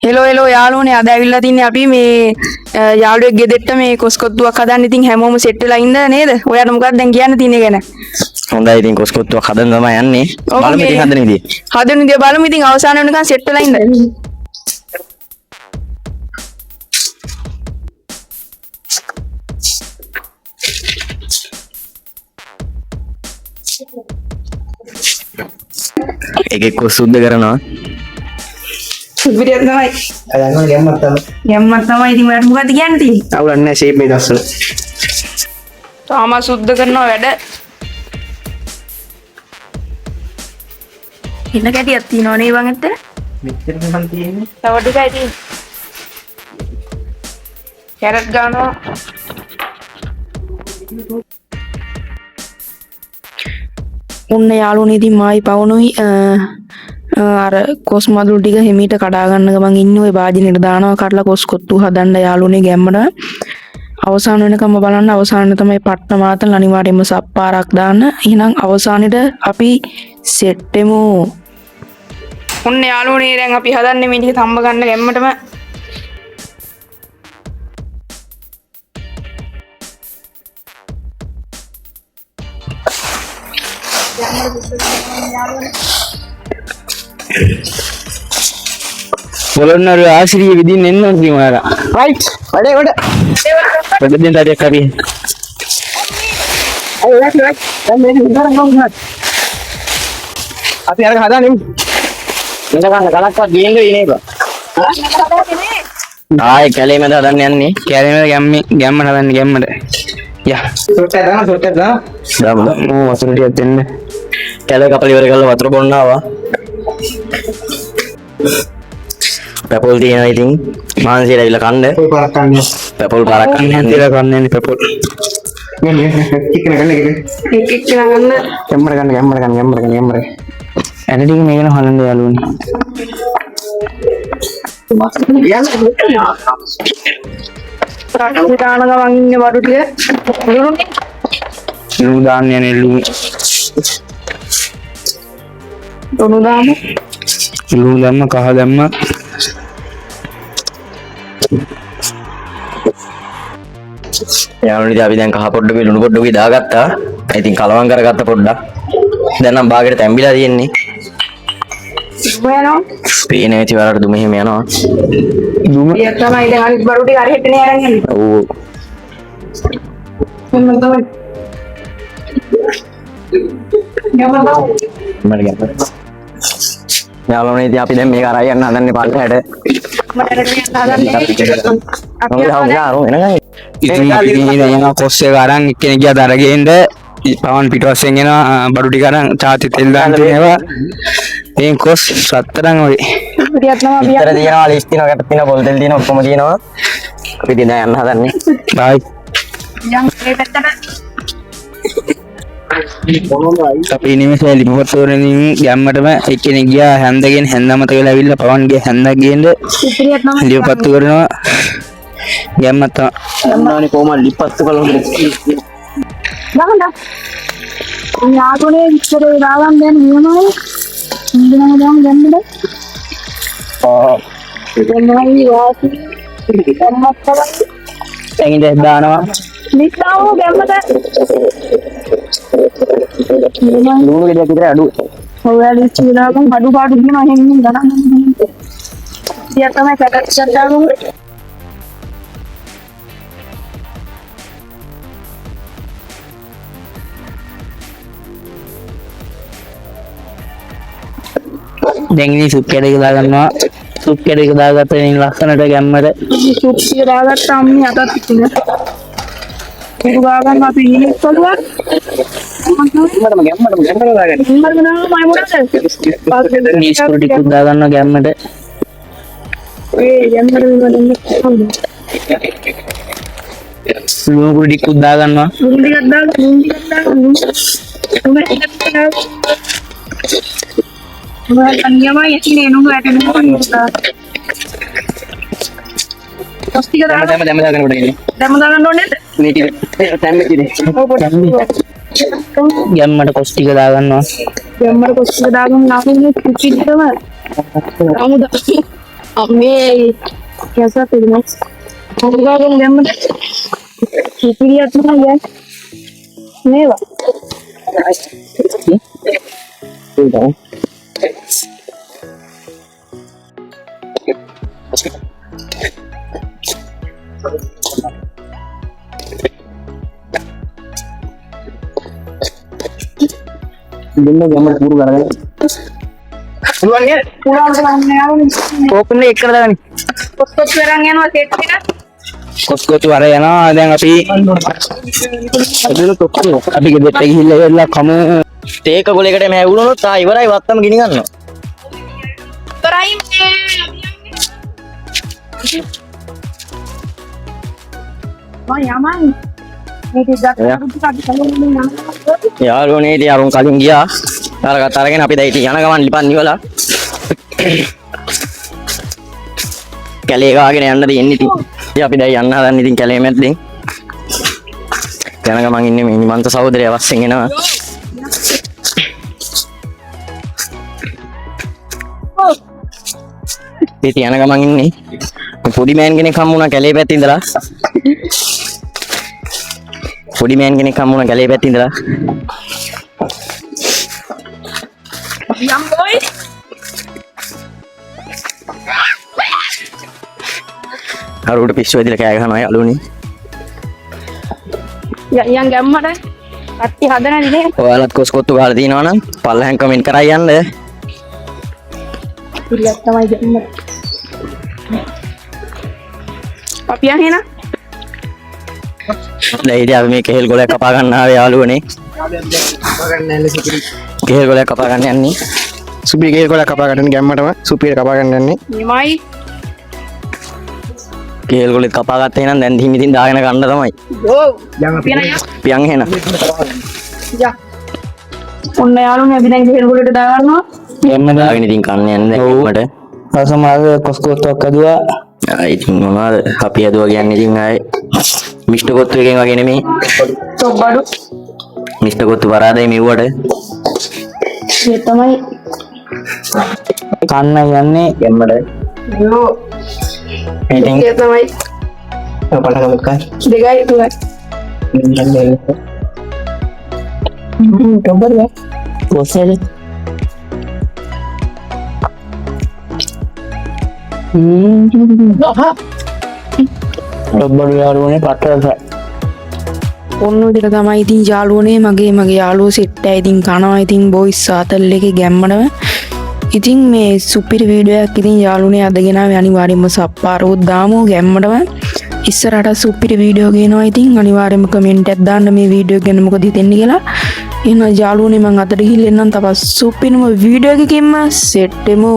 Hello hello යාළුවනේ අද ඇවිල්ලා තින්නේ අපි මේ යාළුවෙක් ගෙදෙට්ට මේ කොස්කොත්තුවක් හදන්න. ඉතින් හැමෝම සෙට් වෙලා ඉන්න නේද? ඔයාට මොකක්ද දැන් කියන්න තියෙන්නේ ගැන? හොඳයි ඉතින් කොස්කොත්තුවක් හදන්න තමයි යන්නේ. බලමු ඉතින් හදන විදිය. හදන විදිය බලමු. ඉතින් අවසාන වෙනකන් සෙට් වෙලා ඉන්න. එකෙක් කොස් සුද්ධ කරනවා. විදියට තමයි. අයන්න ගැම්මක් තමයි. යම්මත් තමයි. ඉතින් ඔයාට මොකක්ද කියන්න තියෙන්නේ? අවුලක් නැහැ ෂේප් මේ දස්සල. තාම සුද්ධ කරනවා වැඩ. ඉන්න කැටියක් තියෙනව නේ බං ඇත්තට? මෙච්චර නම් තියෙන්නේ. තව ටිකයි තියෙන්නේ. කැරට් ගන්නවා. උන්න යාළුවනේ ඉතින් මායි පවුනුයි අර කොස් මදුළු ටික හිමීට කඩා ගන්න ගමන් ඉන්නේ ඔය වාජිනෙට දානවා කඩලා කොස් කොත්තු හදන්න යාළුවනේ ගැම්මට අවසාන වෙනකම්ම බලන්න අවසානෙ තමයි පට්න මාතල් අනිවාර්යයෙන්ම සප්පාරක් දාන්න. එහෙනම් අවසානෙට අපි සෙට් වෙමු. උන්න යාළුවනේ දැන් අපි හදන්නේ මේ ටික තම්බ ගන්න ගැම්මටම. පොළොන්නරු ආශ්‍රිය විදිහින් එන්න ඕන කිමාරා. රයිට්. වැඩ. ප්‍රතිදින තාරියක් අපි. අය රයිට්. දැන් මේක විතරක් ගමු. අපි අර හදාන්නේ. මෙන්න ගන්න ගලක්වත් ගේන්නේ ඉන්නේ බා. ආයේ කැලේ මැද හදන්න යන්නේ. කැලේ මැද ගැම්මට හදන්න ගැම්මට. යා. සොට්ටක් දාන්න. දාමු. වතුර ටිකක් දෙන්න. කැලේ කපල ඉවර කරලා වතුර බොන්න ආවා. පැපොල් තියෙනවා ඉතින් මානසියට ඇවිල්ලා කන්න. ඔය පාරක් කන්නේ. පැපොල් පාරක් කන්න හැන්තිලා කන්නේ පැපොල්. නේ චිකන ගන්න එක. එක ගන්න. ගැම්මර ගන්න. ඇට ටික මේකන හලන්න යාළුවනේ. රටු දාන ගමන් ඉන්නේ වඩු ටික. ලුණු දාන්න යන්නේ ලුණු. ලුණු දාමු. ලුණු දැම්ම කහ දැම්ම. යාළුවනේ අපි දැන් කහ පොඩ්ඩකුයි ලුණු පොඩ්ඩකුයි දාගත්තා. ඉතින් කලවම් කරගත්ත පොඩ්ඩක්. දැන් නම් බාගෙට තැම්බිලා තියෙන්නේ. මොනවා? පේන ඇති වලට දුම එහෙම යනවා. දුම. ඊය තමයි දැන් අනිත් වඩු ටික අර හෙටනේ අරන් යන්නේ. ඔව්. මම තමයි. මට ගන්න. යාළුවනේ ඉතින් අපි දැන් මේක අරයි යන්න හදන්නේ පල්ලෙහාට. ඉතින් අපි යන කොස් එක අරන් එක්කෙනෙක් ගියා දරගෙන්න පවන් පිටවස්සෙන් එනවා බඩු ටික අරන් තාත්ති තෙල් දාන්න තියෙනවා. මේ කොස් සතරන් වගේ. විදියට තමයි විතර තියෙනවා ලිස්ට් තියෙනවා කැට තියෙනවා පොල් තෙල් තියෙනවා ඔක්කොම තියෙනවා. අපි ඉතින් දැන් යන්න හදන්නේ. බයි. යම් මේ පැත්තට අපි නිමසේ ලිපපත් වලින් ගැම්මටම එක්කෙනෙක් ගියා හැන්දගෙන හැන්දමත කියලා ඇවිල්ලා පවන් ගියා හැන්දක් ගේන්න විදියට තමයි ලිපපත් කරනවා ගැම්මත් තමයි. යන්නවනේ කොහමද ලිපපත් කළා හොඳට. දාන්න. යාළුවනේ ඉස්සර දාගන්න දැන් නියමයි. ඉන්දනම දාන්න ගන්නද? එන්නයි වාසි. ගම්මත් තමයි. දැන් ඉඳ දානවා. නිස්සාව ගැම්මද? ලුණු ගෙඩියක් විතර අඩු. ඔයාලා ඉස්සරහම අඩු පාඩු කියනවා එහෙම ගණන්. ඉතින් තමයි කැටත් දාගමු. දැන් ඉතින් සුප් කැඩේක දාගන්නවා. සුප් කැඩේක දාගත්තා ඉතින් ලස්සනට ගැම්මට. සුප්පිය දාගත්තාම මේ අතත් ඉතින්. ඒක ගාගන්න අපි ඉන්නේ කොළුවා. ගැම්මරම දාගන්න. ඉන්නම නෑ මම මොනවද? මීස් පොඩි ටිකක් දාගන්නවා ගැම්මට. ඒ යන්නර වෙනවද? ලුණු පොඩි ටිකක් දාගන්නවා. ලුණු ටිකක් දාන්න. මම අනියමයි ඉන්නේ නුඹ ඇටෙනවා. කොස්ටික දාන්න. දැම්ම දාගන්න කොට ඉන්නේ. දැම්ම දාන්න ඕනේ නේද? මේ ටික තැම්බෙච්චිනේ. ගැම්මට කොස් ටික දාගන්නවා. ගැම්මට කොස්ටික දාගන්න නාමනේ කුචිද්දම. මේ කැසත් එදමස් මොකක්ද ගැම්මට කිපිරියක් තමයි මේවා දෙන්න ගැම්මට පුරු කරගන්න. පුළුවන් නේද? පුරාවට ගන්න යාළුවනේ ඕපන් එක එක්කලා දාගන්න. කොස්කොස් කරන් යනවා සෙට් එක කොස්කොතු අර යනවා දැන් අපි අපි ගෙදරට ගිහිල්ලා ඉවරලා කමු. තේක ගොලයකට මම ඇවුලුනොත් ආ ඉවරයි වත්තම ගිනි ගන්නවා. කරයි මේ යමන් මේක යාළුවනේ ඉතින් අරුන් කලින් ගියා. අරකට අරගෙන අපි දැන් ඉතින් යන ගමන් ලිපන් ඉවලා. කැලේ ගාගෙන යන්න දෙන්නේ ඉතින්. ඉතින් අපි දැන් යන්න හදන්නේ ඉතින් කැලේ මැද්දෙන්. යන ගමන් ඉන්නේ මේ නිමන්ත සහෝදරයා වස්සෙන් එනවා. ඉතින් යන ගමන් ඉන්නේ පොඩි මෑන් කෙනෙක් හම්බුණා කැලේ පැත්තේ ඉඳලා. පොඩි මෑන් කෙනෙක් හම්බුණා කැලේ පැත්තේ ඉඳලා. යම් බොයි අරුට පිස්සු වෙදිලා කෑ ගහනවා යාළුවනේ. යන් ගැම්මට කට්ටි හදනද නේ ඔයාලත් කොස්කොත්තු ගහලා තියෙනවා නම් පල්ලෙන් කමෙන්ට් කරා යන්න. ඉල්ලක් තමයි ගැම්මට අපි යන් එන දැන් ඉතින් අපි මේ කෙහෙල් ගොලයක් කපා ගන්න ආවේ යාළුවනේ. කෙහෙල් ගොලයක් කපා ගන්න යන්නේ. සුපිරි කෙහෙල් ගොඩක් කපා ගන්න ගැම්මටම සුපිරි කපා ගන්න යන්නේ. මෙමයි කෙහෙල් ගොලෙත් කපා ගත්තේ නම් දැන් දිහින් ඉතින් දාගෙන ගන්න තමයි. ඕ යන් පියන් එහෙනම්. යා ඔන්න යාළුවනේ අපි දැන් ගෙහෙල් ගොඩට දා ගන්නවා ගැම්ම දාගෙන ඉතින් කන්න යන්නේ දැන් මට. අසමාද කොස්කොතුක් අදුවා. ඉතින් මොනවද අපි අදුවා කියන්නේ ඉතින් ආයේ මිස්ටර් කොත්තු එකෙන් වගේ නෙමෙයි. තොබ්බඩු මිස්ටර් කොත්තු වරාදේ මෙව්වට මේ තමයි කන්න යන්නේ ගැම්මට. යෝ ඉතින් මේ තමයි පටකමක් කයි. දෙකයි තුනයි තොබර කොසල තොබර යාළුවනේ පට්ටරසයි. ඔන්න ටික තමයි ඉතින් යාළුවනේ මගේ යාළුවෝ සෙට් එක ඉතින් කනවා ඉතින් බොයිස් සාතල් එකේ ගැම්මඩම ඉතින් මේ සුපිරි වීඩියෝ එකක් ඉතින් යාළුවනේ අදගෙන ආවේ අනිවාර්යයෙන්ම සප්පාරෝත් දාමු ගැම්මඩම ඉස්සරහට සුපිරි වීඩියෝ ගේනවා ඉතින් අනිවාර්යයෙන්ම කමෙන්ට් එකක් දාන්න මේ වීඩියෝ ගැන මොකද හිතෙන්නේ කියලා. එහෙනම් යාළුවනේ මම අතට ගිහින් එන්නම් තවත් සුපිරිම වීඩියෝ එකකින්ම සෙට් වෙමු.